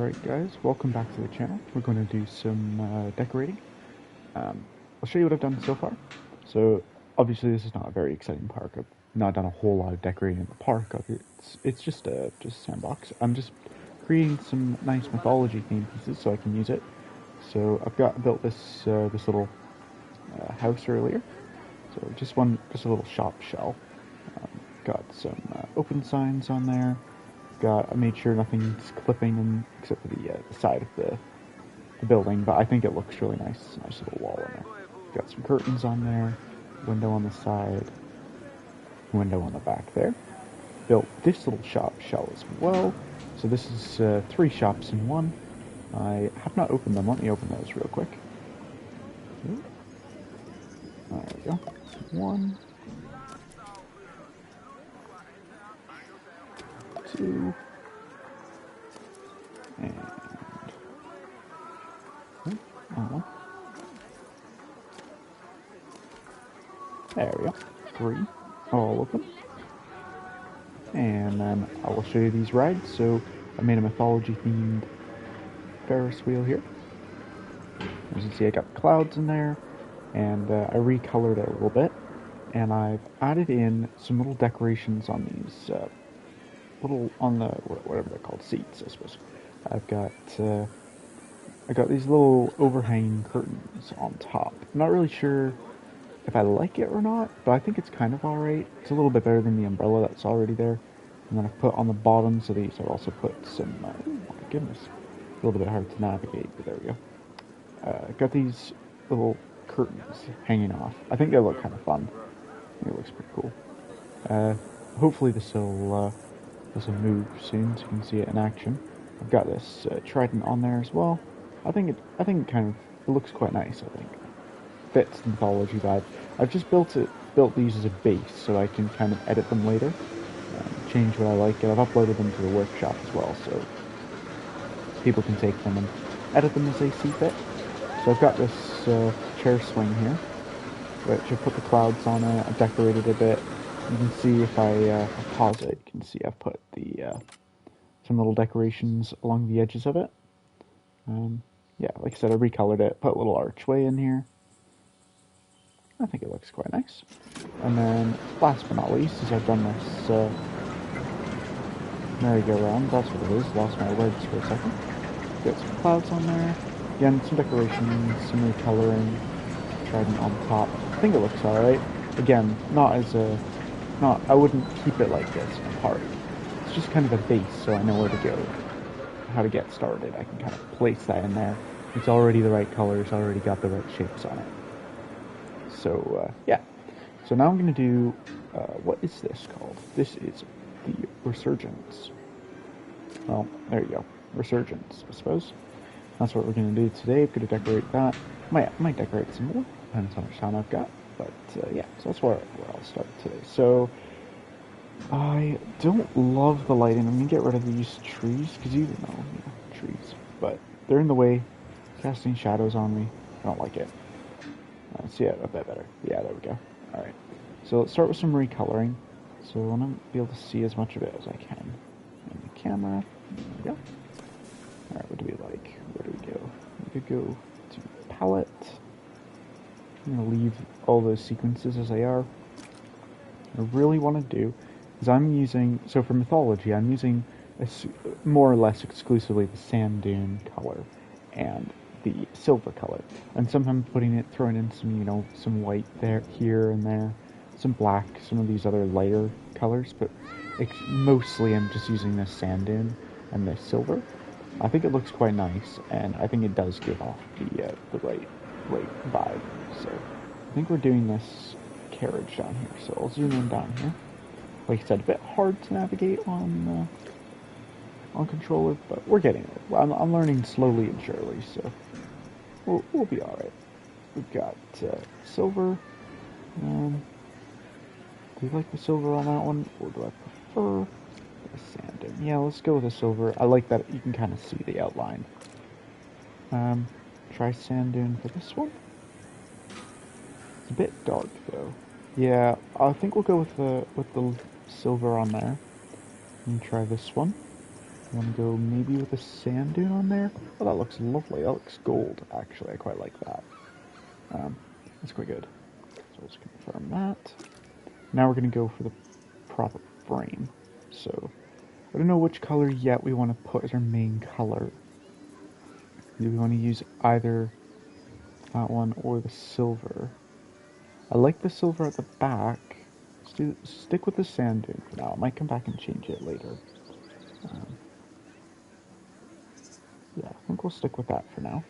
Alright guys, welcome back to the channel. We're going to do some decorating. I'll show you what I've done so far. So obviously this is not a very exciting park. I've not done a whole lot of decorating in the park. It's just a sandbox. I'm just creating some nice mythology themed pieces so I can use it. So I've built this this little house earlier. So just a little shop shell. Got some open signs on there. I made sure nothing's clipping in except for the side of the building, but I think it looks really nice. Nice little wall in there. Got some curtains on there, window on the side, window on the back there. Built this little shop shell as well. So this is 3 shops in one. I have not opened them. Let me open those real quick. There we go. 1, 2, and there we go. 3, all open. And then I will show you these rides. So I made a mythology themed Ferris wheel here. As you can see, I got clouds in there, and I recolored it a little bit, and I've added in some little decorations on these whatever they're called, seats, I suppose. I got these little overhanging curtains on top. I'm not really sure if I like it or not, but I think it's kind of alright. It's a little bit better than the umbrella that's already there. And then I've put on the bottoms of these, I've also put some, oh my goodness, a little bit hard to navigate, but there we go. Got these little curtains hanging off. I think they look kind of fun. I think it looks pretty cool. Hopefully this will move soon, so you can see it in action. I've got this trident on there as well. I think it kind of, it looks quite nice. I think fits the mythology vibe. I've just built these as a base so I can kind of edit them later, change what I like, and I've uploaded them to the workshop as well, so people can take them and edit them as they see fit. So I've got this chair swing here, which I put the clouds on it. I've decorated a bit. You can see if I pause it, you can see I've put some little decorations along the edges of it. Yeah, like I said, I recolored it, put a little archway in here. I think it looks quite nice. And then, last but not least, is I've done this merry-go-round. That's what it is. Lost my words for a second. Got some clouds on there. Again, some decorations, some recoloring. Trident on top. I think it looks alright. Again, I wouldn't keep it like this in a party. It's just kind of a base, so I know where to go, how to get started. I can kind of place that in there. It's already the right colors, already got the right shapes on it. So, yeah. So now I'm going to do, what is this called? This is the Resurgence. Well, there you go. Resurgence, I suppose. That's what we're going to do today. I'm going to decorate that. I might decorate some more. Depends how much time I've got. But, yeah, so that's where I'll start today. So, I don't love the lighting. I'm going to get rid of these trees, because you know, trees. But they're in the way, casting shadows on me. I don't like it. See it a bit better. Yeah, there we go. Alright. So let's start with some recoloring. So I want to be able to see as much of it as I can. And the camera. There we go. Alright, what do we like? Where do we go? We could go to palette. I'm going to leave all those sequences as they are. What I really want to do is I'm using, so for mythology, I'm using more or less exclusively the sand dune color and the silver color, and sometimes throwing in some, some white here and there, some black, some of these other lighter colors, but mostly I'm just using this sand dune and this silver. I think it looks quite nice, and I think it does give off the right vibe. So I think we're doing this carriage down here, so I'll zoom in down here. Like I said, a bit hard to navigate on controller, but we're getting it. I'm learning slowly and surely, so we'll be alright. We've got silver. Do you like the silver on that one, or do I prefer the sand dune? Yeah, let's go with the silver. I like that you can kind of see the outline. Try sand dune for this one. It's a bit dark though. Yeah, I think we'll go with the silver on there. And try this one. You want to go maybe with a sand dune on there? Oh, that looks lovely. That looks gold, actually. I quite like that. That's quite good. So let's confirm that. Now we're going to go for the proper frame. So I don't know which color yet we want to put as our main color. Do we want to use either that one or the silver? I like the silver at the back. Stick with the sand dune for now. I might come back and change it later. Yeah, I think we'll stick with that for now.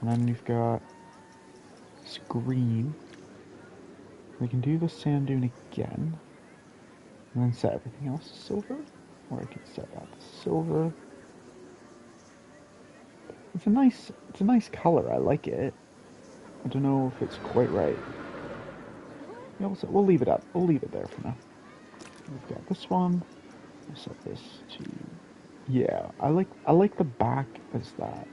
And then we've got this green. We can do the sand dune again. And then set everything else to silver. Or I could set that to silver. It's a nice color. I like it. I don't know if it's quite right. Yeah, we'll leave it up. We'll leave it there for now. We've got this one. We'll set this to... Yeah, I like the back as that.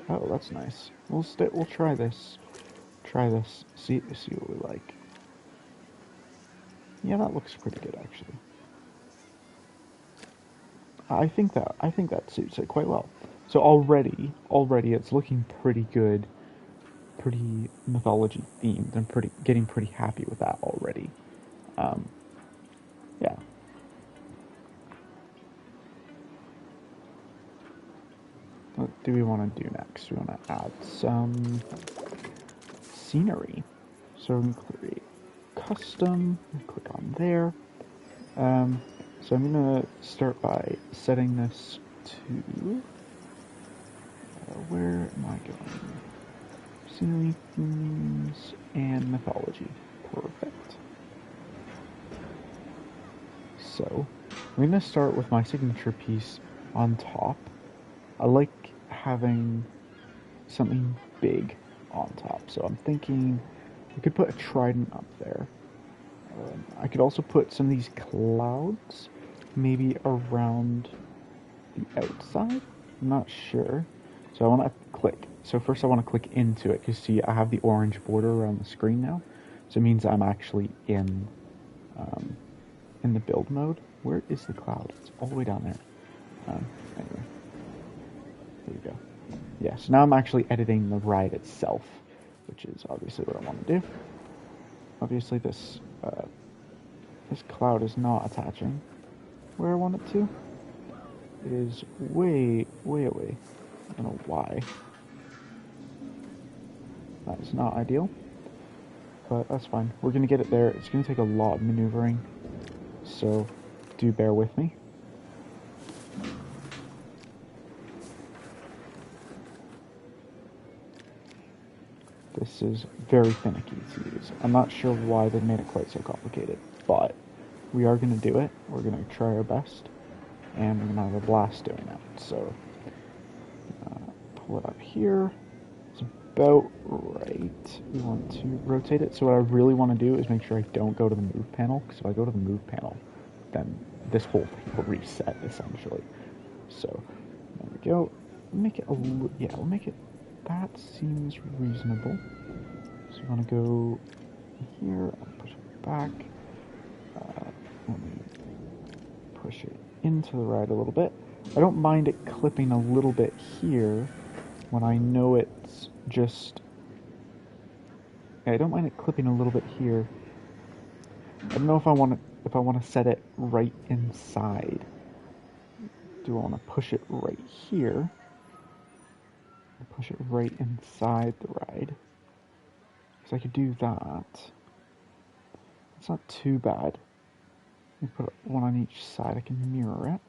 Oh, that's nice. We'll try this. Try this. See what we like. Yeah, that looks pretty good actually. I think that suits it quite well. So already it's looking pretty good, pretty mythology themed. I'm getting pretty happy with that already. Yeah. What do we want to do next? We want to add some scenery. So we can create custom. Click on there. So I'm gonna start by setting this to where am I going? Scenery, themes, and mythology. Perfect. So I'm gonna start with my signature piece on top. I like having something big on top, so I'm thinking we could put a trident up there. I could also put some of these clouds maybe around the outside. I'm not sure. So I want to click. So first I want to click into it because see I have the orange border around the screen now. So it means I'm actually in the build mode. Where is the cloud? It's all the way down there. Anyway. There we go. Yeah, so now I'm actually editing the ride itself, which is obviously what I want to do. Obviously this cloud is not attaching where I want it to. It is way, way away. I don't know why. That is not ideal. But that's fine. We're going to get it there. It's going to take a lot of maneuvering. So do bear with me. This is very finicky to use. I'm not sure why they made it quite so complicated, but we are going to do it. We're going to try our best, and we're going to have a blast doing it. So, pull it up here. It's about right. We want to rotate it. So what I really want to do is make sure I don't go to the move panel, because if I go to the move panel, then this whole thing will reset, essentially. So, there we go. Make it a little, yeah, we'll make it. That seems reasonable. So you want to go here, I'll push it back. Let me push it into the ride a little bit. I don't mind it clipping a little bit here when I know it's just... I don't mind it clipping a little bit here. I don't know if I want to set it right inside. Do I want to push it right here? Push it right inside the ride. Because I could do that. It's not too bad. Let me put one on each side. I can mirror it.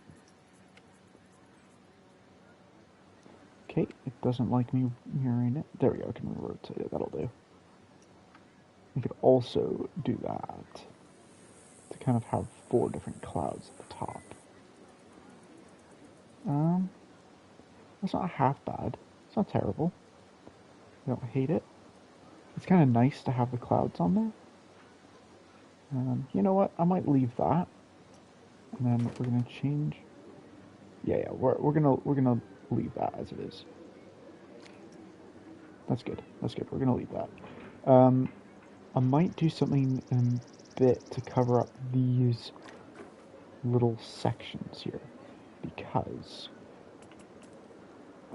Okay, it doesn't like me mirroring it. There we go, I can rotate it. That'll do. We could also do that to kind of have 4 different clouds at the top. That's not half bad. It's not terrible. I don't hate it. It's kind of nice to have the clouds on there. You know what? I might leave that, and then we're gonna change. Yeah, we're gonna leave that as it is. That's good. That's good. We're gonna leave that. I might do something in a bit to cover up these little sections here because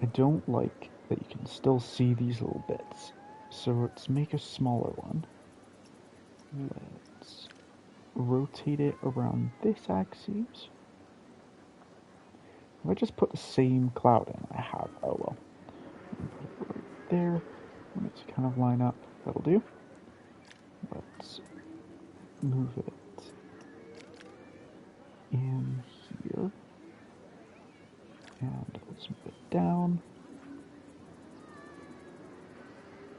I don't like that you can still see these little bits. So let's make a smaller one. Let's rotate it around this axis. If I just put the same cloud in I have, oh well. Put it right there. I want it to kind of line up. That'll do. Let's move it in here. And let's move it down.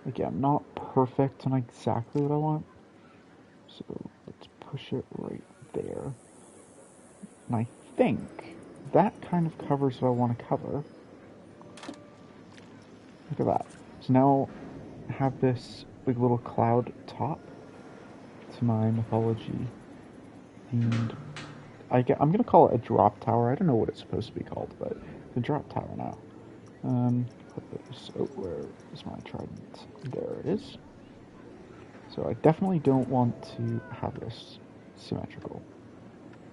Again, not perfect and exactly what I want. So let's push it right there. And I think that kind of covers what I want to cover. Look at that. So now I have this big little cloud top to my mythology themed. I'm going to call it a drop tower. I don't know what it's supposed to be called, but it's a drop tower now. Put this, oh, where is my trident? There it is. So I definitely don't want to have this symmetrical.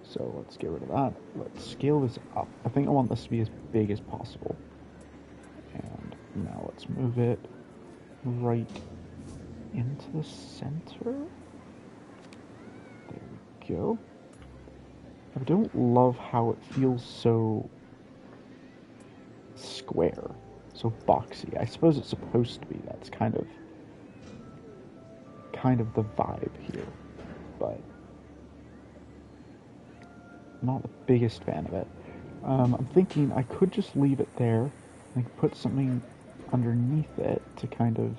So let's get rid of that. Let's scale this up. I think I want this to be as big as possible. And now let's move it right into the center. There we go. I don't love how it feels so square, so boxy. I suppose it's supposed to be. That's kind of the vibe here, but I'm not the biggest fan of it. I'm thinking I could just leave it there and I could put something underneath it to kind of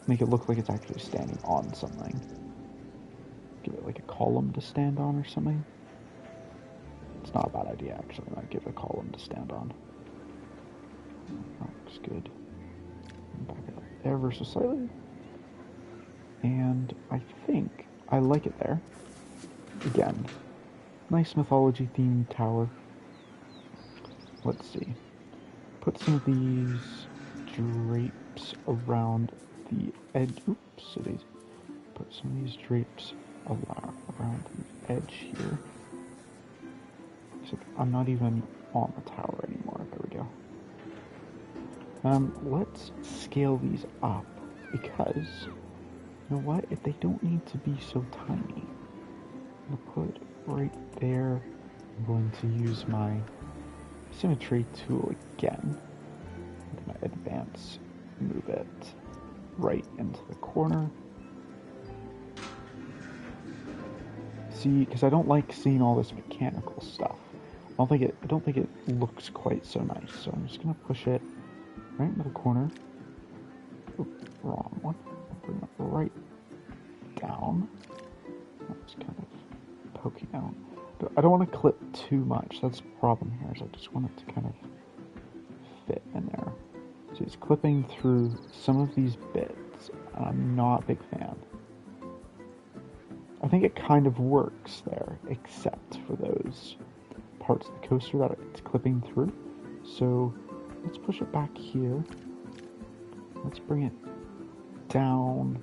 make it look like it's actually standing on something. Give it like a column to stand on or something. It's not a bad idea, actually. I might give it a column to stand on. That looks good. Back it up there versus slightly. And I think I like it there. Again, nice mythology themed tower. Let's see. Put some of these drapes around the edge. Oops, so these. Put some of these drapes around the edge here. So I'm not even on the tower anymore. There we go. Let's scale these up because you know what? If they don't need to be so tiny, I'm gonna put right there. I'm going to use my symmetry tool again. I'm gonna advance, move it right into the corner. See, because I don't like seeing all this mechanical stuff. I don't think it looks quite so nice. So I'm just gonna push it right into the corner. Oop, wrong one. Bring it right down. That's kind of poking out. But I don't want to clip too much. That's the problem here. Is I just want it to kind of fit in there. So it's clipping through some of these bits. And I'm not a big fan. I think it kind of works there, except for those parts of the coaster that it's clipping through. So let's push it back here. Let's bring it down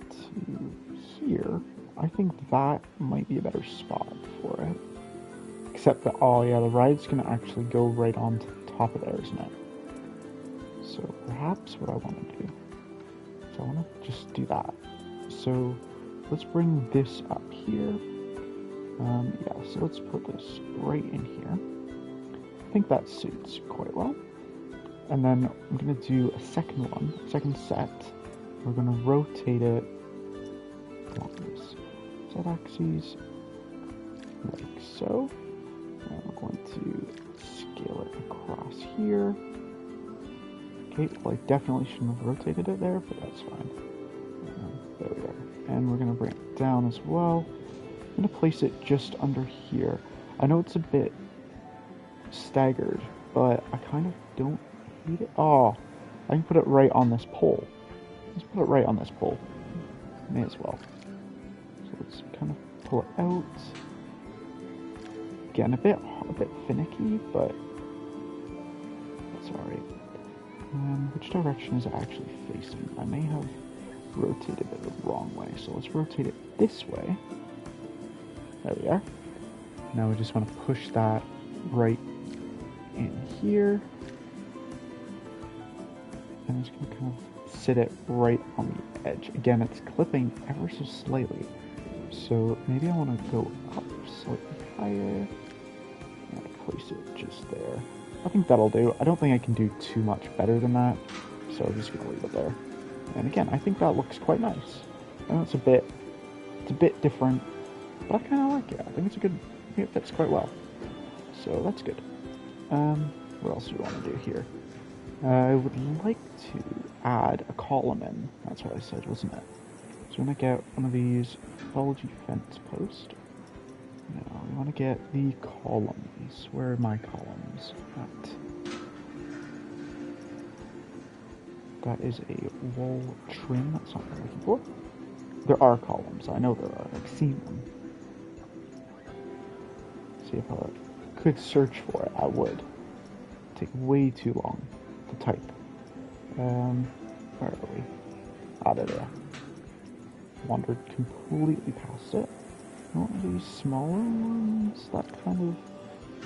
to here. I think that might be a better spot for it. Except that, oh yeah, the ride's gonna actually go right on to the top of there, isn't it? So perhaps what I want to do is I want to just do that. So let's bring this up here. Yeah, so let's put this right in here. I think that suits quite well. And then I'm going to do a second set. We're going to rotate it along this z-axis, like so. And we're going to scale it across here. Okay, well I definitely shouldn't have rotated it there, but that's fine. There we go. And we're going to bring it down as well. I'm going to place it just under here. I know it's a bit staggered, but I kind of don't hate it. Oh, I can put it right on this pole. Let's put it right on this pole. May as well. So let's kind of pull it out. Again, a bit finicky, but that's alright. Which direction is it actually facing? I may have rotated it the wrong way, so let's rotate it this way. There we are. Now we just want to push that right in here. And I'm just going to kind of sit it right on the edge. Again, it's clipping ever so slightly. So maybe I want to go up slightly higher. And place it just there. I think that'll do. I don't think I can do too much better than that. So I'm just going to leave it there. And again, I think that looks quite nice. I know it's a bit different, but I kind of like it. I think it's a good, I think it fits quite well. So that's good. What else do we want to do here? I would like to add a column in. That's what I said, wasn't it? So we're going to get one of these mythology fence posts. Now we want to get the columns. Where are my columns at? That is a wall trim. That's not what I'm looking for. There are columns. I know there are. I've seen them. See, if I could search for it, I would. It'd take way too long to type. Where are we? Ah, there. Wandered completely past it. One of these smaller ones.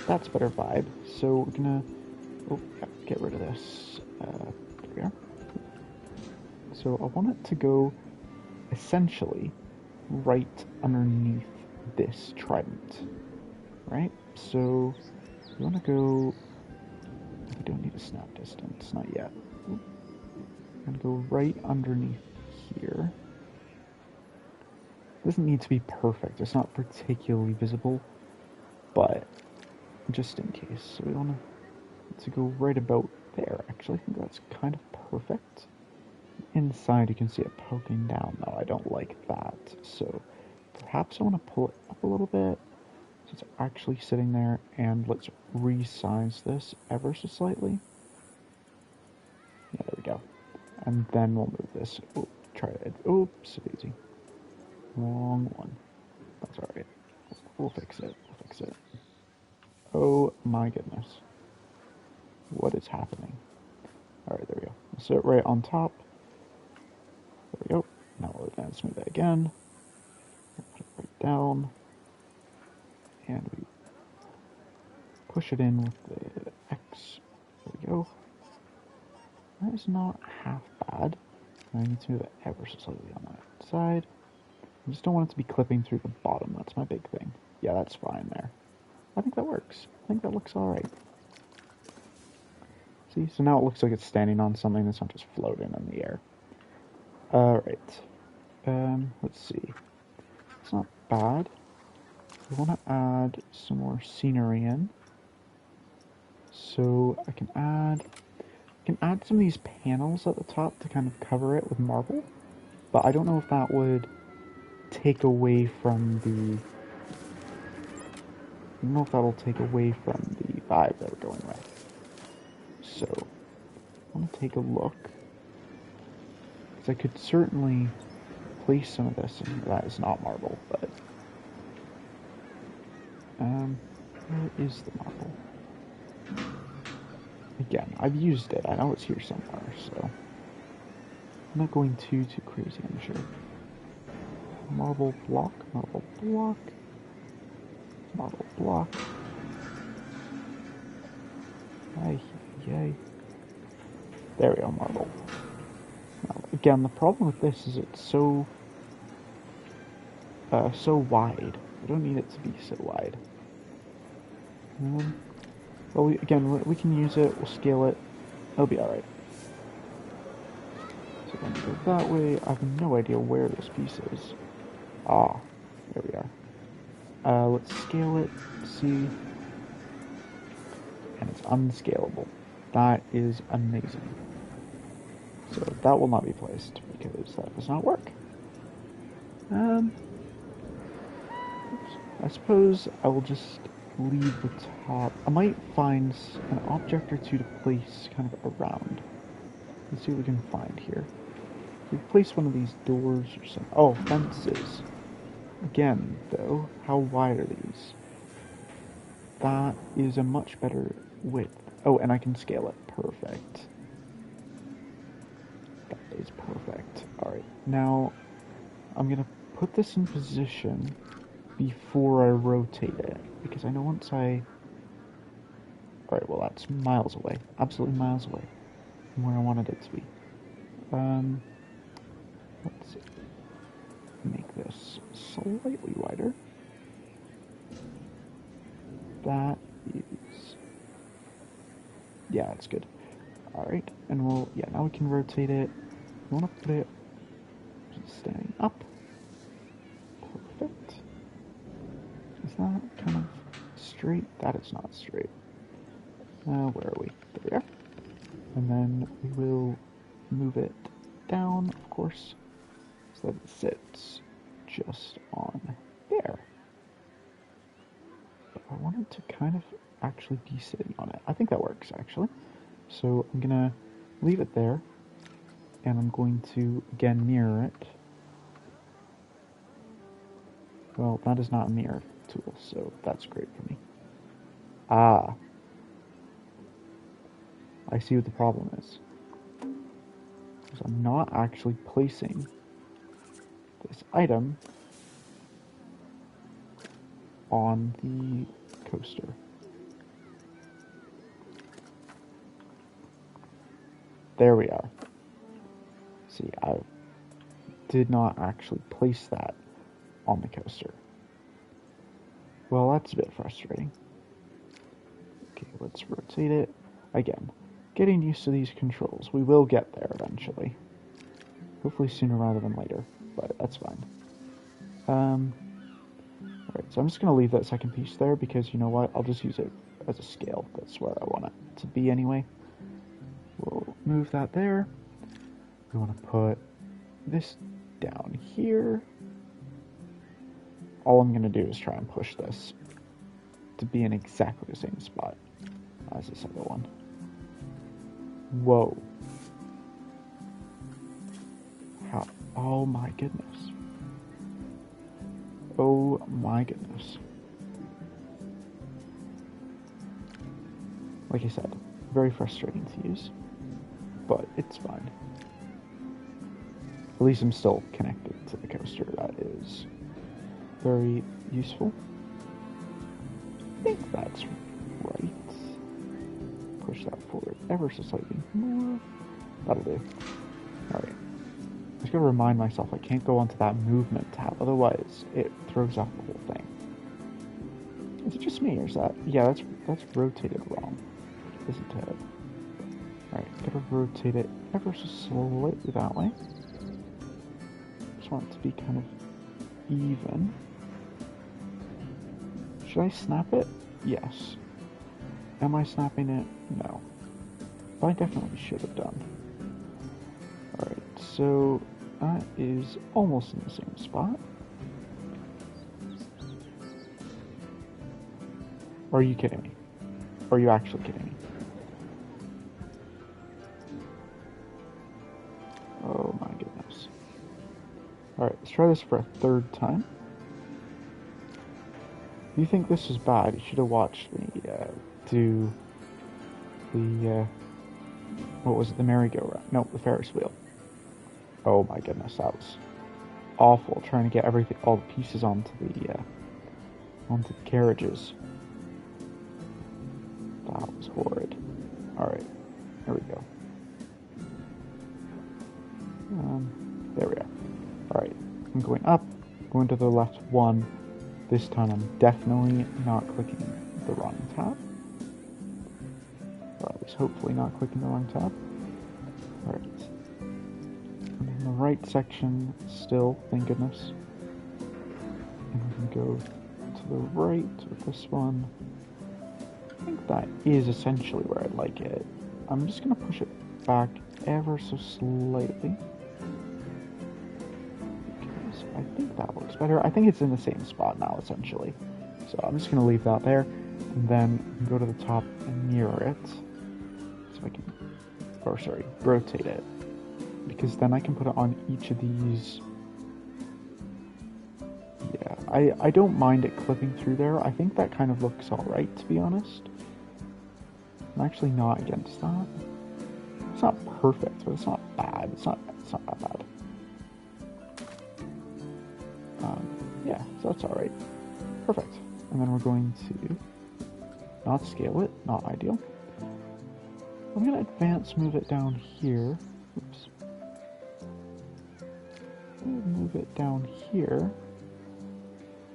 That's better vibe. So we're gonna. Oh, yeah, get rid of this. There we are. So I want it to go essentially right underneath this trident, right? So we want to go, we don't need a snap distance, not yet. I'm going to go right underneath here. It doesn't need to be perfect, it's not particularly visible, but just in case. So we want to go right about there. Actually, I think that's kind of perfect. Inside you can see it poking down, though. I don't like that, so perhaps I want to pull it up a little bit so it's actually sitting there, and let's resize this ever so slightly. Yeah, there we go. And then we'll move this. Oh, try it. Oops, easy. Wrong one. That's alright. We'll fix it. We'll fix it. Oh my goodness. What is happening? Alright, there we go. We'll sit it right on top. There we go. Now we'll advance smooth it again. We'll put it right down. And we push it in with the X. There we go. That is not half bad. I need to move it ever so slightly on that side. I just don't want it to be clipping through the bottom. That's my big thing. Yeah, that's fine there. I think that works. I think that looks alright. See? So now it looks like it's standing on something that's not just floating in the air. Alright. Let's see. It's not bad. I want to add some more scenery in. So I can add some of these panels at the top to kind of cover it with marble. But I don't know if that would take away from the... I don't know if that'll take away from the vibe that we're going with. So, I want to take a look. Because I could certainly place some of this in that is not marble, but... where is the marble? Again, I've used it. I know it's here somewhere, so... I'm not going too crazy, I'm sure. Marble block, marble block, marble block. Yay. There we go, marble. Now, again, the problem with this is it's so wide. I don't need it to be so wide. Well, we can use it. We'll scale it. It'll be alright. So when we go that way, I have no idea where this piece is. Ah, there we are. Let's scale it. See. And it's unscalable. That is amazing. So that will not be placed because that does not work. I suppose I will just leave the top. I might find an object or two to place kind of around. Let's see what we can find here. We place one of these doors or something. Oh, fences. Again, though, how wide are these? That is a much better width. Oh, and I can scale it. Perfect. That is perfect. Alright, now I'm going to put this in position before I rotate it, because I know once I... Alright, well that's miles away, absolutely miles away from where I wanted it to be. Let's make this slightly wider. That is... Yeah, that's good. Alright, and we'll... Yeah, now we can rotate it. We want to put it standing up. Perfect. Is that kind of straight? That is not straight. Where are we? There we are. And then we will move it down, of course, so that it sits just on there. But I want it to kind of actually be sitting on it. I think that works, actually. So I'm going to leave it there, and I'm going to, again, mirror it. Well, that is not a mirror tool, so that's great for me. Ah. I see what the problem is. Because I'm not actually placing this item on the coaster. There we are. See, I did not actually place that on the coaster. Well, that's a bit frustrating. Okay, let's rotate it. Again, getting used to these controls. We will get there eventually. Hopefully sooner rather than later, but that's fine. Alright, so I'm just going to leave that second piece there because, you know what, I'll just use it as a scale. That's where I want it to be anyway. We'll move that there. We want to put this down here. All I'm going to do is try and push this to be in exactly the same spot as this other one. Whoa. How? Oh my goodness. Oh my goodness. Like I said, very frustrating to use, but it's fine. At least I'm still connected to the coaster. That is very useful. I think that's right. Push that forward ever so slightly more. That'll do. Alright. I just gotta remind myself I can't go onto that movement tab, otherwise it throws off the whole thing. Is it just me, or is that... Yeah, that's rotated wrong, isn't it? Alright, gotta rotate it ever so slightly that way. Just want it to be kind of even. Should I snap it? Yes. Am I snapping it? No. But I definitely should have done. Alright, so that is almost in the same spot. Or are you kidding me? Or are you actually kidding me? Oh my goodness. Alright, let's try this for a third time. If you think this is bad, you should have watched me do the, what was it, the merry-go-round? No, the Ferris wheel. Oh my goodness, that was awful, trying to get everything, all the pieces onto the carriages. That was horrid. Alright, there we go. There we are. Alright, I'm going up, going to the left one. This time I'm definitely not clicking the wrong tab. Or at least hopefully not clicking the wrong tab. Alright. I'm in the right section still, thank goodness. And we can go to the right with this one. I think that is essentially where I'd like it. I'm just going to push it back ever so slightly. I think that works better. I think it's in the same spot now, essentially. So I'm just going to leave that there, and then go to the top and mirror it. So I can, or sorry, rotate it. Because then I can put it on each of these. Yeah, I don't mind it clipping through there. I think that kind of looks alright, to be honest. I'm actually not against that. It's not perfect, but it's not bad. It's not that bad. Yeah, so that's alright. Perfect. And then we're going to not scale it, not ideal. I'm going to advance move it down here. Oops. Move it down here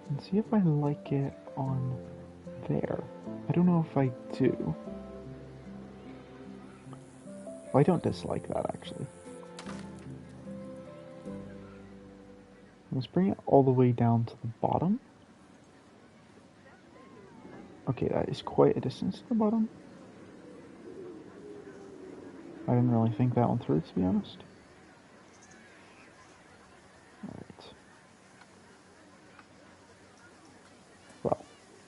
and see if I like it on there. I don't know if I do. Well, I don't dislike that actually. Let's bring it all the way down to the bottom. Okay, that is quite a distance to the bottom. I didn't really think that one through, to be honest. Alright. Well,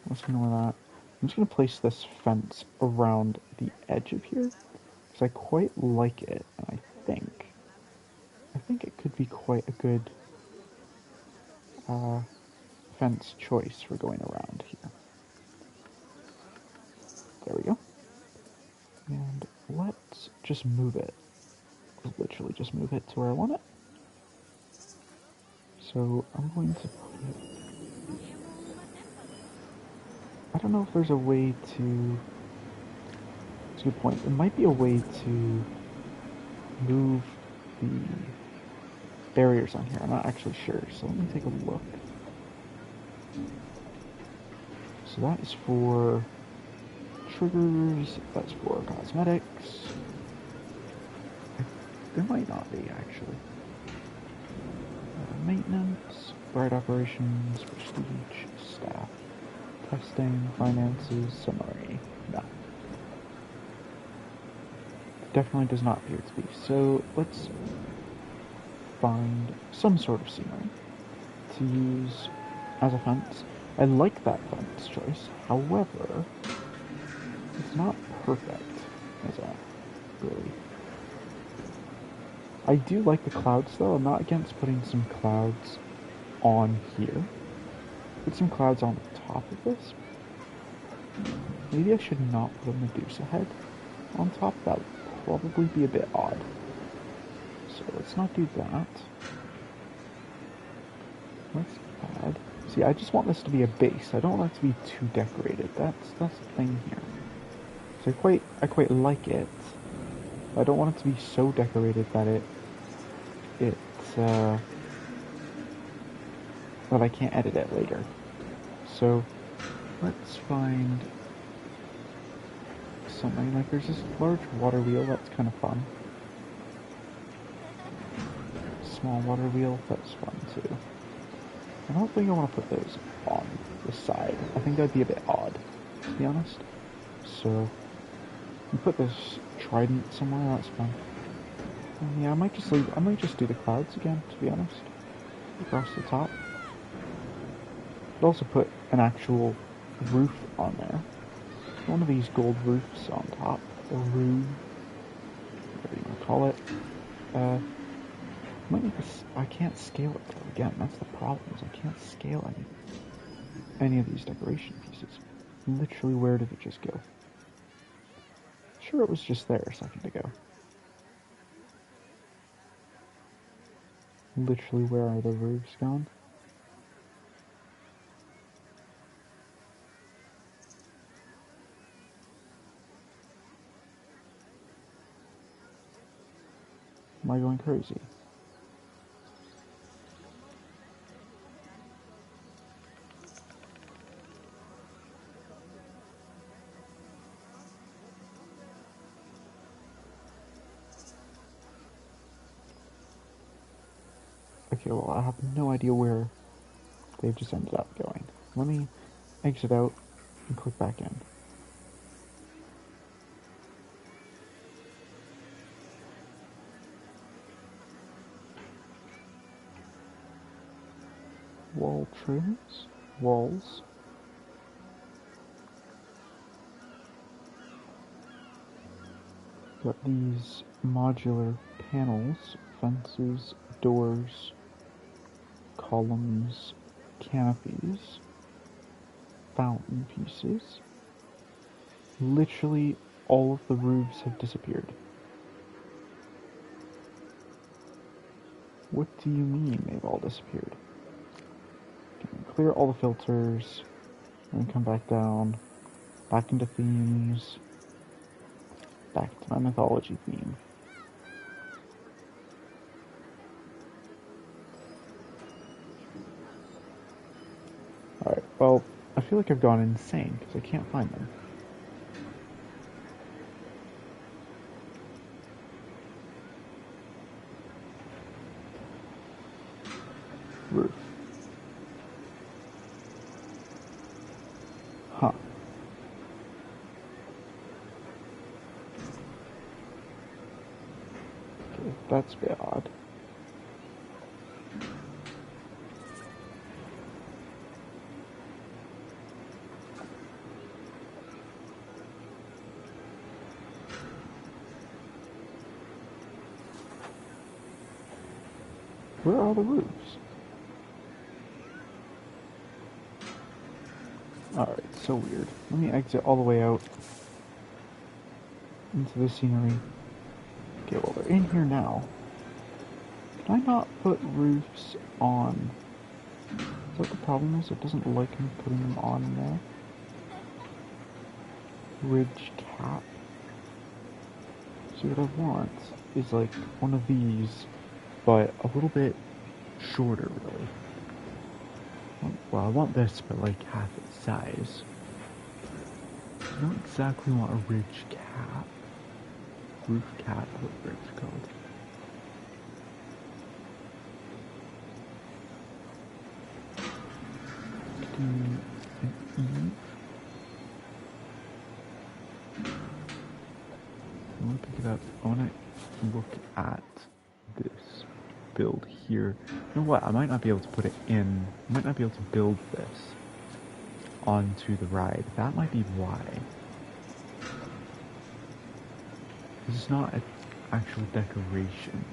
let's ignore that. I'm just going to place this fence around the edge of here, because I quite like it, and I think it could be quite a good fence choice for going around here. There we go. And let's just move it. Literally just move it to where I want it. So I'm going to put it... I don't know if there's a way to... That's a good point. There might be a way to move the barriers on here. I'm not actually sure, so let me take a look. So that is for triggers, that's for cosmetics. There might not be, actually. Maintenance, bright operations, prestige, staff, testing, finances, summary. No. Definitely does not appear to be. So let's find some sort of scenery to use as a fence. I like that fence choice, however, it's not perfect, is it? Really. I do like the clouds though. I'm not against putting some clouds on here. Put some clouds on the top of this. Maybe I should not put a Medusa head on top. That would probably be a bit odd. So let's not do that. Let's add... See, I just want this to be a base. I don't want it to be too decorated. That's the thing here. So I quite like it. I don't want it to be so decorated that that I can't edit it later. So let's find something like there's this large water wheel that's kind of fun. Small water wheel, that's fun too. I don't think I want to put those on the side. I think that'd be a bit odd, to be honest. So we put this trident somewhere. That's fun. And yeah, I might just do the clouds again, to be honest, across the top. I'd also put an actual roof on there. One of these gold roofs on top, or room, whatever you want to call it. Might need this. I can't scale it though. Again, that's the problem. Is I can't scale any of these decoration pieces. Literally, where did it just go? Sure, it was just there a second ago. Literally, where are the roofs gone? Am I going crazy? Okay, well, I have no idea where they've just ended up going. Let me exit out and click back in. Wall trims, walls. Got these modular panels, fences, doors, columns, canopies, fountain pieces. Literally all of the roofs have disappeared. What do you mean they've all disappeared? Clear all the filters. And come back down, back into themes, back to my mythology theme. Alright, well, I feel like I've gone insane because I can't find them. Roof. Huh. Okay, that's a bit odd. Where are the roofs? Alright, so weird. Let me exit all the way out into the scenery. Okay, well, they're in here now. Can I not put roofs on? Is that the problem is? It doesn't like me putting them on there. Ridge cap. So what I want is like one of these, but a little bit shorter, really. Well, I want this, but like half its size. I don't exactly want a ridge cap. Roof cap, whatever it's called. Do an eave. I want to pick it up. I want to look at this build here. You know what? I might not be able to put it in. I might not be able to build this onto the ride. That might be why. This is not an actual decoration.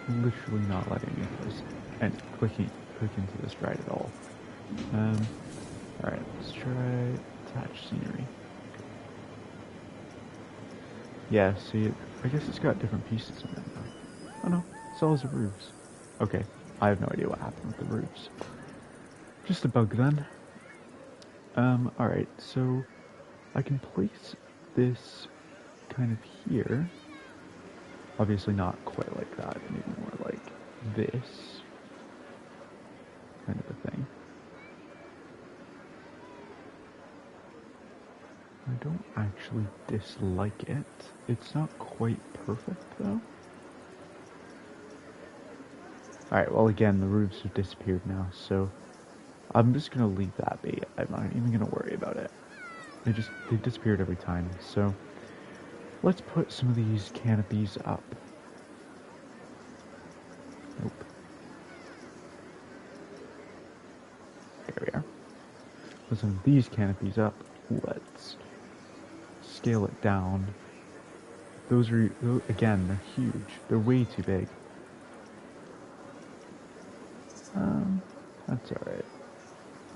I'm literally not letting me this and click into this ride at all. Alright, let's try attach scenery. Yeah, see, I guess it's got different pieces in it now. Oh no, so is the roofs. Okay, I have no idea what happened with the roofs. Just a bug then. Alright, so I can place this kind of here. Obviously not quite like that, maybe more like this kind of a thing. I don't actually dislike it. It's not quite perfect though. Alright, well again, the roofs have disappeared now, so I'm just gonna leave that be. I'm not even gonna worry about it. They disappeared every time, so let's put some of these canopies up. Nope. There we are. Put some of these canopies up. Let's scale it down. Those are, again, they're huge. They're way too big. That's alright.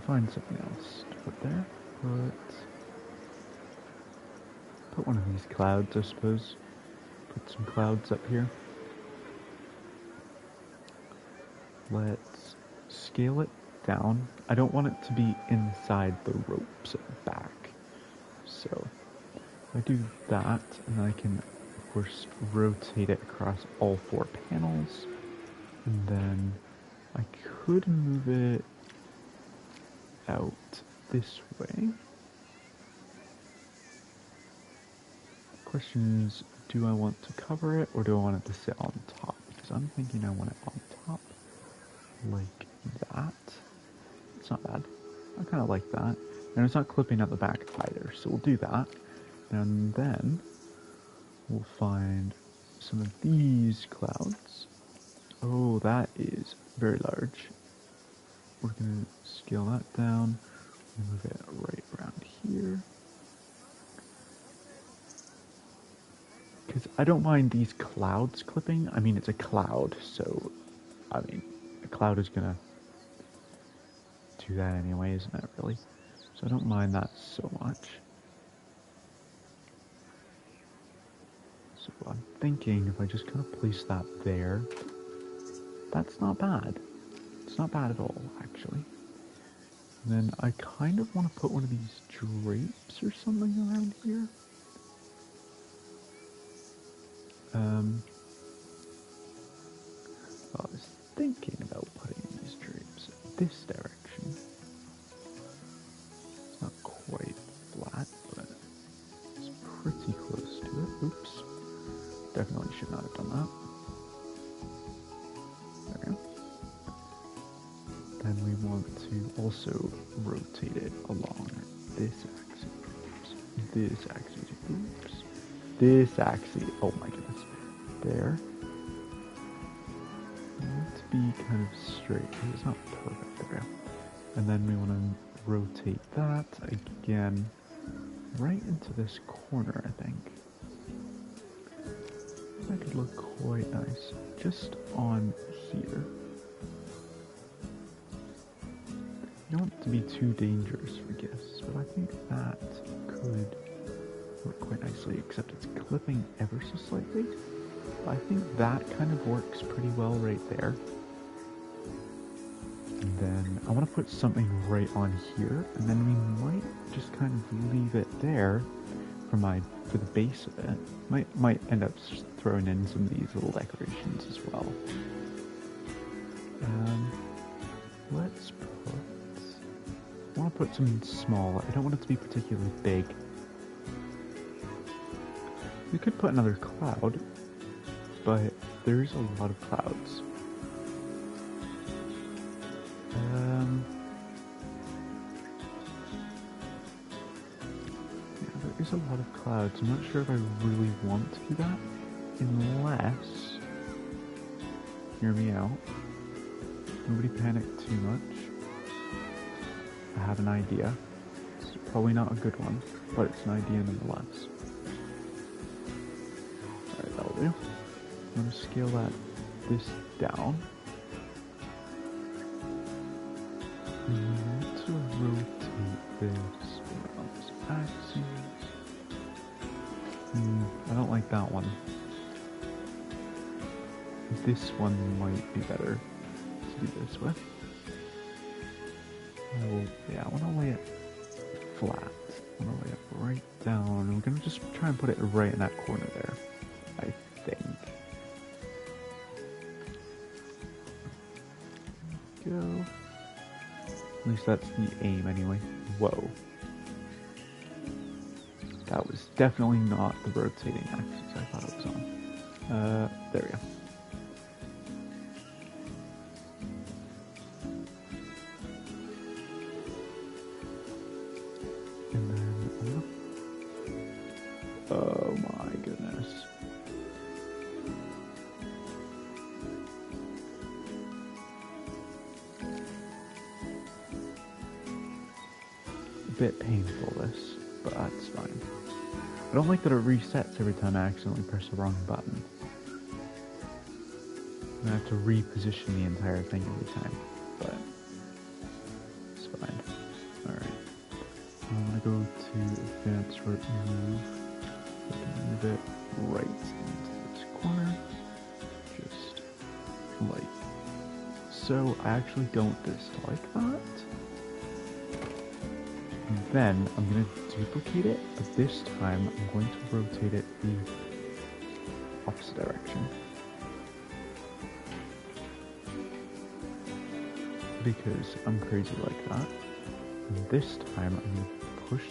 Find something else to put there. Put one of these clouds, I suppose. Put some clouds up here. Let's scale it down. I don't want it to be inside the ropes at the back. So I do that, and I can, of course, rotate it across all 4 panels. And then I could move it out this way. Question is, do I want to cover it or do I want it to sit on top? Because I'm thinking I want it on top, like that. It's not bad. I kind of like that. And it's not clipping at the back either, so we'll do that. And then we'll find some of these clouds. Oh, that is very large. We're going to scale that down and move it right around here. Because I don't mind these clouds clipping. I mean, it's a cloud, so, I mean, a cloud is going to do that anyway, isn't it, really? So I don't mind that so much. So I'm thinking if I just kind of place that there, That's not bad. It's not bad at all, actually. And then I kind of want to put one of these drapes or something around here. I was thinking about putting these drapes this direction. It's not quite flat, but it's pretty close to it. Oops. Definitely should not have done that. There we go. Then we want to also rotate it along this axis. Oops. This axis. Oops. This axis. Oh my goodness. There. I want it to be kind of straight. It's not perfect. There we go. And then we want to rotate that again right into this corner, I think. That could look quite nice. Just on here. You don't want it to be too dangerous for guests, but I think that could work quite nicely, except it's clipping ever so slightly. I think that kind of works pretty well right there. And then I want to put something right on here, and then we might just kind of leave it there for the base of it. Might end up throwing in some of these little decorations as well. Let's put... I want to put something small. I don't want it to be particularly big. We could put another cloud, but there's a lot of clouds. Yeah, there is a lot of clouds. I'm not sure if I really want to do that, unless... Hear me out. Nobody panic too much. I have an idea. It's probably not a good one, but it's an idea nonetheless. Alright, that'll do. I'm going to scale this down. And we want to rotate this around this axis. I don't like that one. This one might be better to do this with. Oh, yeah, I want to lay it flat. I want to lay it right down. We're going to just try and put it right in that corner there, I think. There we go. At least that's the aim anyway. Whoa. That was definitely not the rotating axis I thought it was on. There we go. Oh my goodness. A bit painful this, but that's fine. I don't like that it resets every time I accidentally press the wrong button. I'm gonna have to reposition the entire thing every time, but it's fine. Alright. I'm gonna go to advanced remove. Move it right into this corner, just like so. I actually don't dislike that. And then I'm going to duplicate it, but this time I'm going to rotate it the opposite direction. Because I'm crazy like that. And this time I'm going to push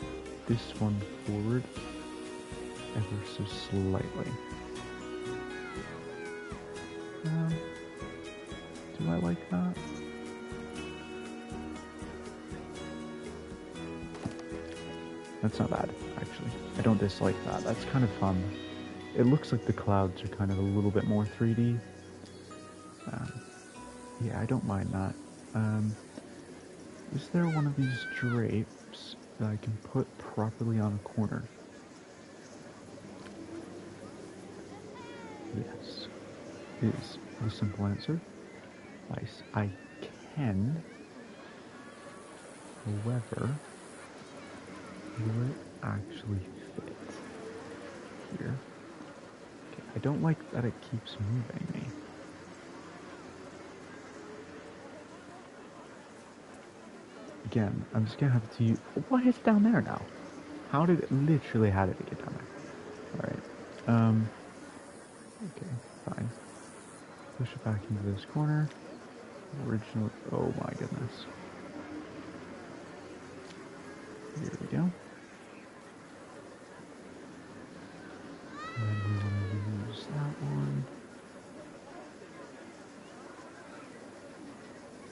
this one forward ever so slightly. Do I like that? That's not bad, actually. I don't dislike that. That's kind of fun. It looks like the clouds are kind of a little bit more 3D. Yeah, I don't mind that. Is there one of these drapes that I can put properly on a corner? Yes, is the simple answer. Nice. I can. However, will it actually fit here? Okay, I don't like that it keeps moving me. again, I'm just gonna have to... Why is it down there now? How did it... Literally, how did it get down there? Alright. Okay, fine. Push it back into this corner. Original... Oh my goodness. Here we go. And then we want to use that one.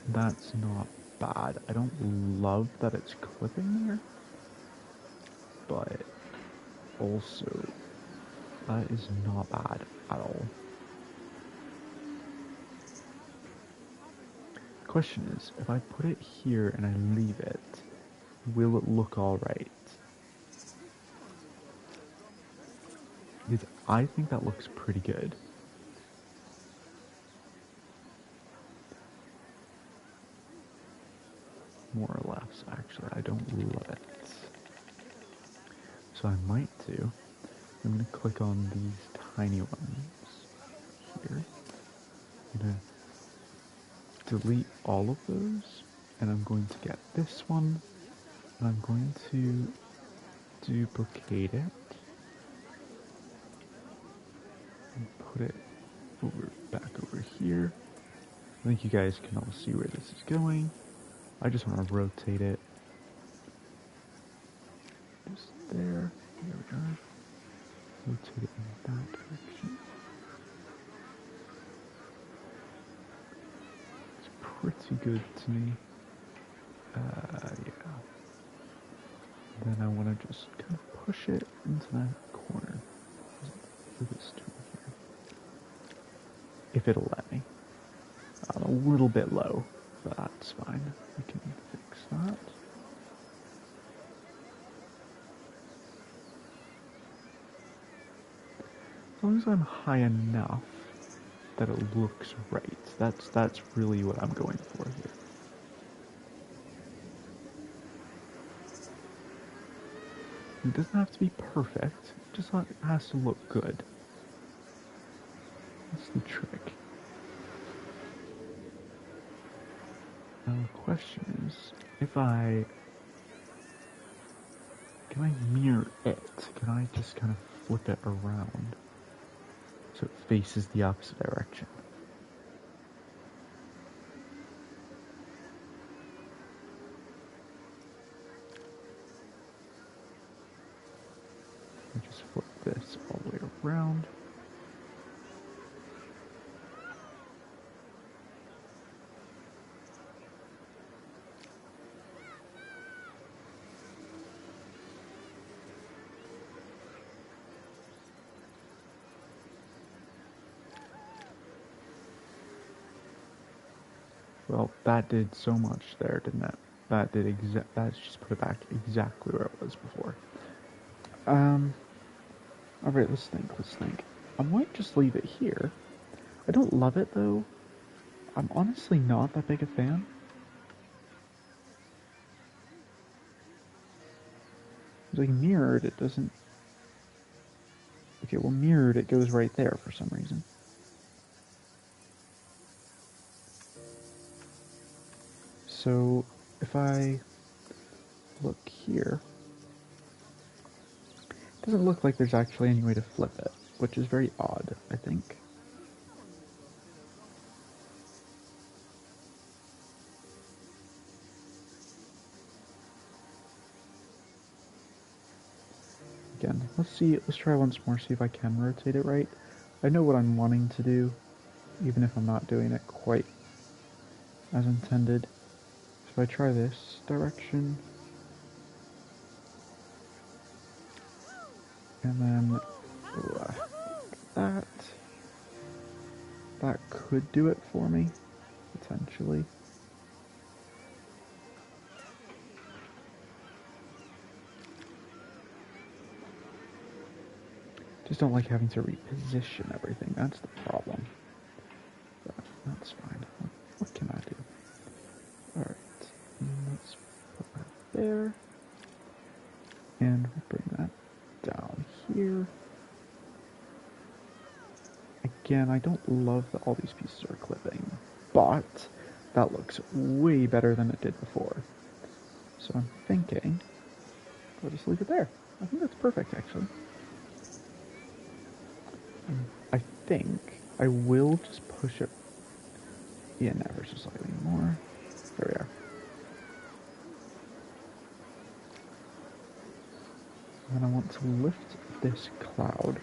That's not bad. I don't love that it's clipping there, but also that is not bad at all. Question is, if I put it here and I leave it, will it look alright? Because I think that looks pretty good. More or less, actually. I don't love it. So I might do. I'm going to click on these tiny ones here. I'm going to delete all of those. And I'm going to get this one. And I'm going to duplicate it. And put it back over here. I think you guys can all see where this is going. I just want to rotate it. Just there. There we go. Rotate it in that direction. It's pretty good to me. Yeah. Then I want to just kind of push it into that corner. With this tool here. If it'll let me. A little bit low, but that's fine. We can fix that. As long as I'm high enough that it looks right. That's really what I'm going for here. It doesn't have to be perfect, it just has to look good. That's the trick. Now the question is, if can I mirror it? Can I just kind of flip it around so it faces the opposite direction? I just flip this all the way around. Well, that did so much there, didn't it? That just put it back exactly where it was before. Alright, let's think. I might just leave it here. I don't love it though. I'm honestly not that big a fan. It's like mirrored, it doesn't... Okay, well mirrored, it goes right there for some reason. So, if I look here, it doesn't look like there's actually any way to flip it, which is very odd, I think. Again, let's try once more, see if I can rotate it right. I know what I'm wanting to do, even if I'm not doing it quite as intended. So if I try this direction, and then that could do it for me, potentially. Just don't like having to reposition everything, that's the problem. But that's fine. What can I do? Alright, let's put that there. And we'll bring that down here. Again, I don't love that all these pieces are clipping, but that looks way better than it did before. So I'm thinking I'll just leave it there. I think that's perfect, actually. I think I will just push it in ever so slightly more. There we are. And then I want to lift this cloud.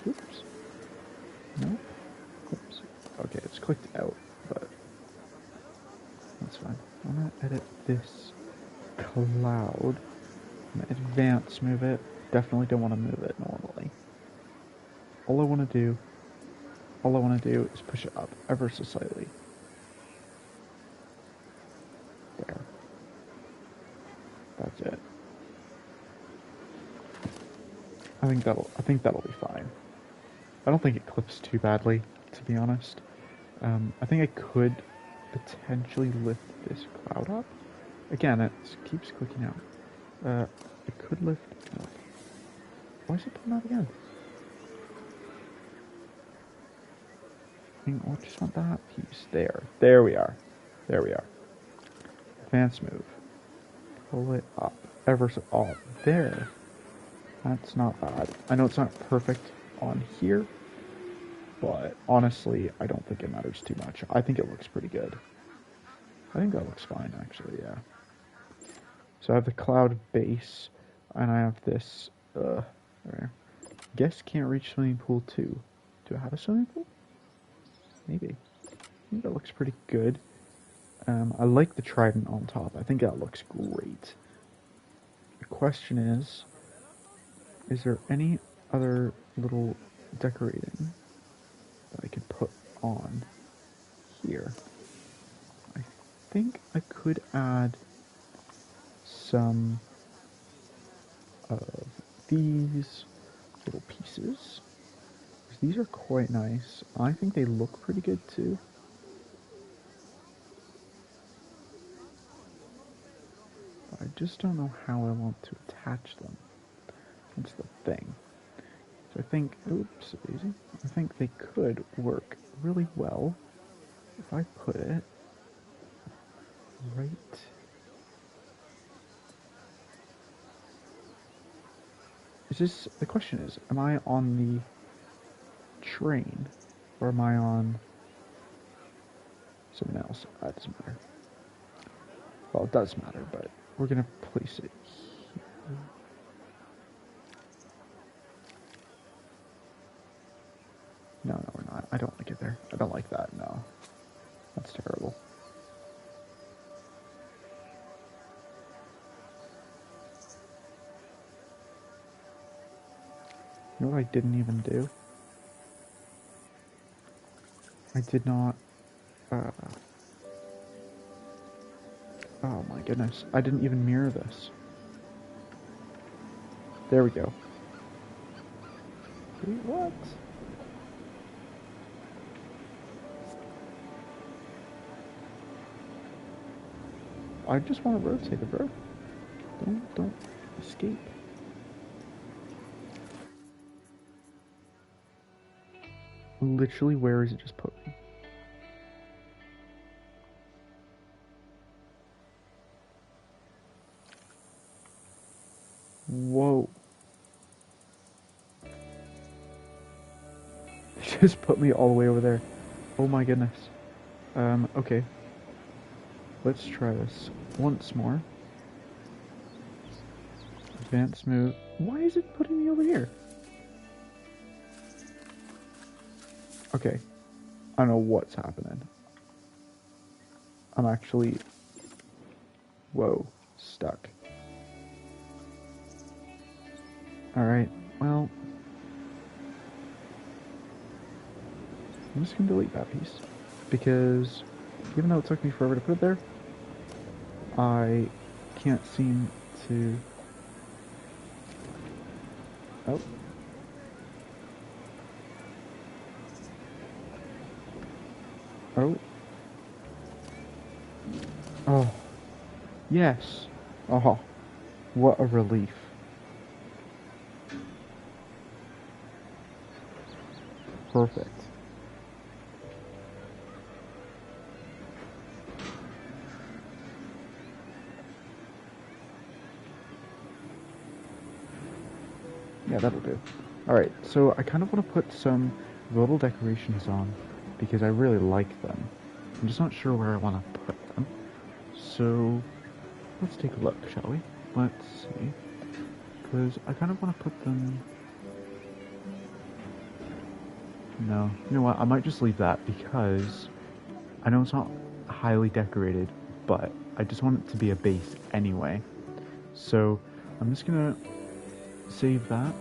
Oops. Nope. Oops. Okay, it's clicked out, but that's fine. I'm gonna edit this cloud. I'm gonna advance move it. Definitely don't want to move it normally. All I want to do is push it up ever so slightly. There. That's it. I think that'll be fine. I don't think it clips too badly, to be honest. I think I could potentially lift this cloud up. Again, it keeps clicking out. I could lift it up. Why is it putting out again? I just want that piece. There. There we are. There we are. Advance move. Pull it up. Ever so... Oh, there. That's not bad. I know it's not perfect on here, but honestly, I don't think it matters too much. I think it looks pretty good. I think that looks fine, actually, yeah. So I have the cloud base, and I have this, there. Guess can't reach swimming pool 2. Do I have a swimming pool? Maybe. I think that looks pretty good. I like the trident on top. I think that looks great. The question is there any other little decorating that I could put on here? I think I could add some of these little pieces. These are quite nice. I think they look pretty good too. I just don't know how I want to attach them. That's the thing. So I think, oops, easy. I think they could work really well if I put it right. The question is, am I on the train or am I on something else? That doesn't matter. Well, it does matter, but we're gonna place it here. No, we're not. I don't like it there. I don't like that, no. That's terrible. You know what I didn't even do? I did not, oh my goodness. I didn't even mirror this. There we go. Wait, what? I just want to rotate it, bro. Don't escape. Literally, where is it just put me? Whoa. It just put me all the way over there. Oh my goodness. Okay. Let's try this once more. Advanced move. Why is it putting me over here? Okay. I don't know what's happening. I'm actually... Whoa. Stuck. Alright, well... I'm just gonna delete that piece. Because even though it took me forever to put it there, I can't seem to... Oh. Oh. Oh. Yes. Oh. What a relief. Perfect. Yeah, that'll do. Alright, so I kind of want to put some little decorations on because I really like them. I'm just not sure where I want to put them. So let's take a look, shall we? Let's see. Because I kind of want to put them... No, you know what? I might just leave that because I know it's not highly decorated, but I just want it to be a base anyway. So I'm just gonna save that.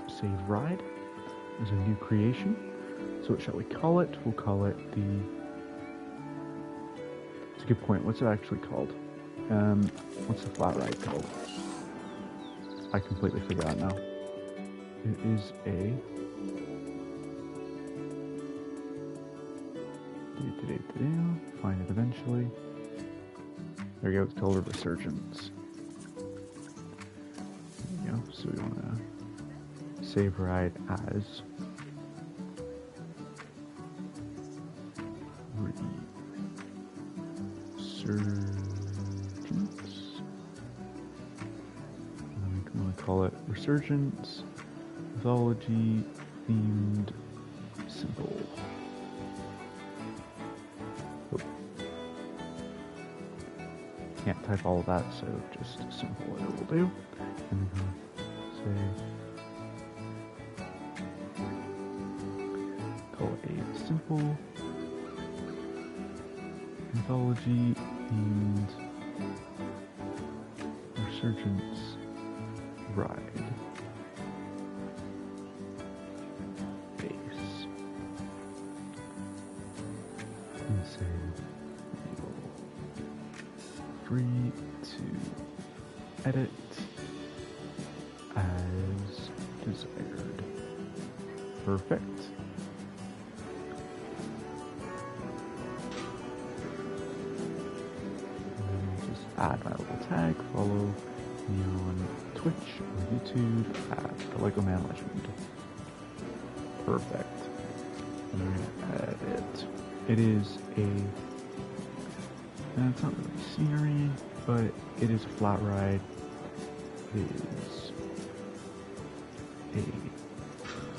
Save ride as a new creation. So what shall we call it? We'll call it the... It's a good point. What's it actually called? What's the flat ride called? I completely forgot now. It is a... Find it eventually. There we go, it's called a Resurgence. There we go, so we want to save ride as Resurgence. And we want to call it Resurgence Mythology Themed Simple. Can't type all of that, so just simple it will do. And we can say, call it a simple mythology themed Resurgence ride base. And say free to edit as desired. Perfect. And then just add my little tag, follow me on Twitch or YouTube at the Lego Man Legend. Perfect. And we're gonna edit. It is a it's not really scenery, but it is a flat ride. It is a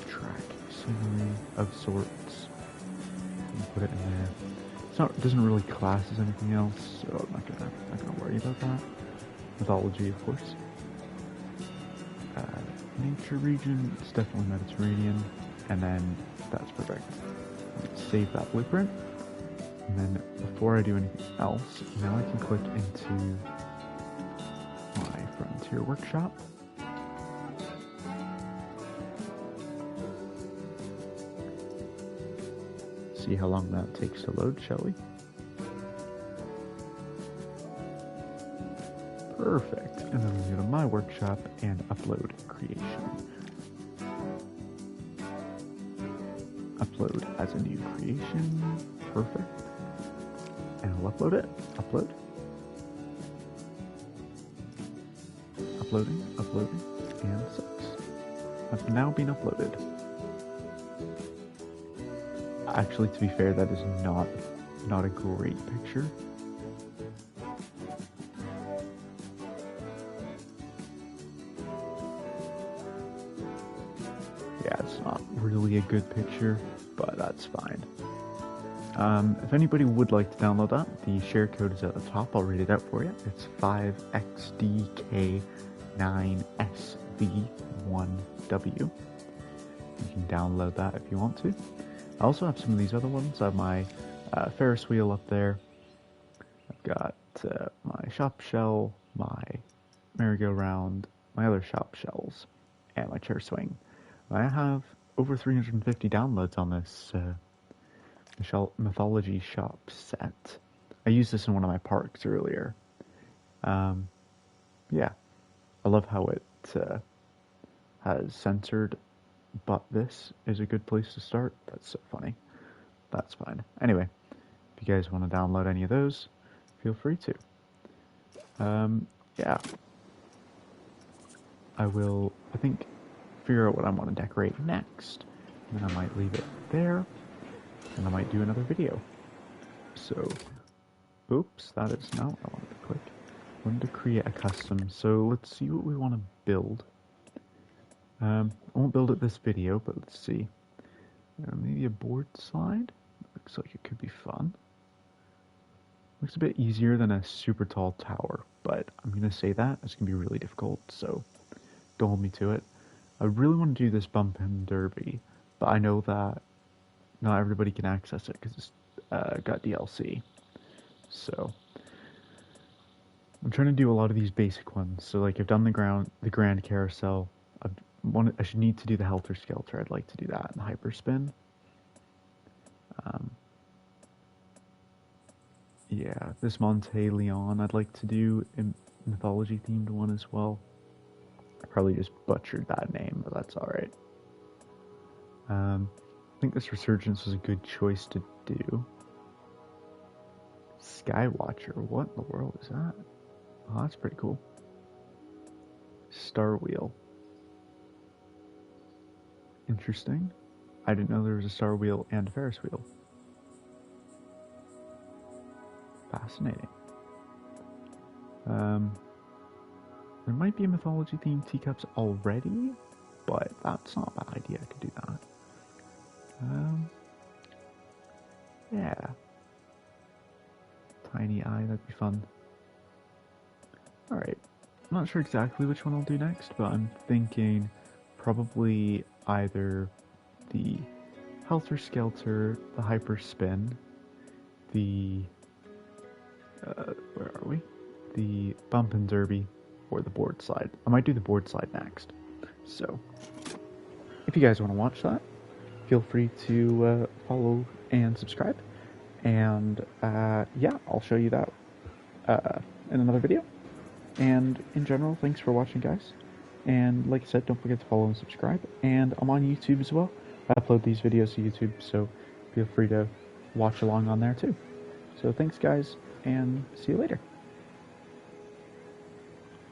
track scenery of sorts. You can put it in there. It doesn't really class as anything else, so I'm not gonna worry about that. Mythology, of course. Nature region, it's definitely Mediterranean, and then that's perfect. Let's save that blueprint. And then before I do anything else, now I can click into my Frontier Workshop. See how long that takes to load, shall we? Perfect. And then we go to my workshop and upload creation. Upload as a new creation. Perfect. And I'll upload it. Upload. Uploading, and 6. Have now been uploaded. Actually, to be fair, that is not a great picture. Yeah, it's not really a good picture, but that's fine. If anybody would like to download that, the share code is at the top. I'll read it out for you. It's 5XDK9SV1W. You can download that if you want to. I also have some of these other ones. I have my Ferris wheel up there. I've got my shop shell, my merry-go-round, my other shop shells, and my chair swing. I have over 350 downloads on this mythology shop set. I used this in one of my parks earlier. Yeah, I love how it has censored, but this is a good place to start. That's so funny. That's fine. Anyway, if you guys want to download any of those, feel free to. Yeah. I will, I think, figure out what I want to decorate next. And then I might leave it there. And I might do another video. So, oops, that is not what I wanted to click. I wanted to create a custom. So let's see what we want to build. I won't build it this video, but let's see. Maybe a board slide? Looks like it could be fun. Looks a bit easier than a super tall tower, but I'm going to say that. It's going to be really difficult, so don't hold me to it. I really want to do this bump and derby, but I know that not everybody can access it because it's got DLC. So I'm trying to do a lot of these basic ones. So like I've done the grand carousel. I should need to do the helter skelter. I'd like to do that and the hyperspin. Yeah, this Monte Leon I'd like to do a mythology themed one as well. I probably just butchered that name, but that's alright. I think this Resurgence was a good choice to do. Skywatcher, what in the world is that? Oh, that's pretty cool. Star Wheel. Interesting. I didn't know there was a Star Wheel and a Ferris wheel. Fascinating. There might be a mythology themed teacups already, but that's not a bad idea. I could do that. Yeah. Tiny eye, that'd be fun. Alright. I'm not sure exactly which one I'll do next, but I'm thinking probably either the Helter Skelter, the Hyper Spin, the where are we? The Bump and Derby, or the board slide. I might do the board slide next. So, if you guys want to watch that, feel free to follow and subscribe. And yeah, I'll show you that in another video. And in general, thanks for watching, guys. And like I said, don't forget to follow and subscribe. And I'm on YouTube as well. I upload these videos to YouTube, so feel free to watch along on there too. So thanks, guys, and see you later.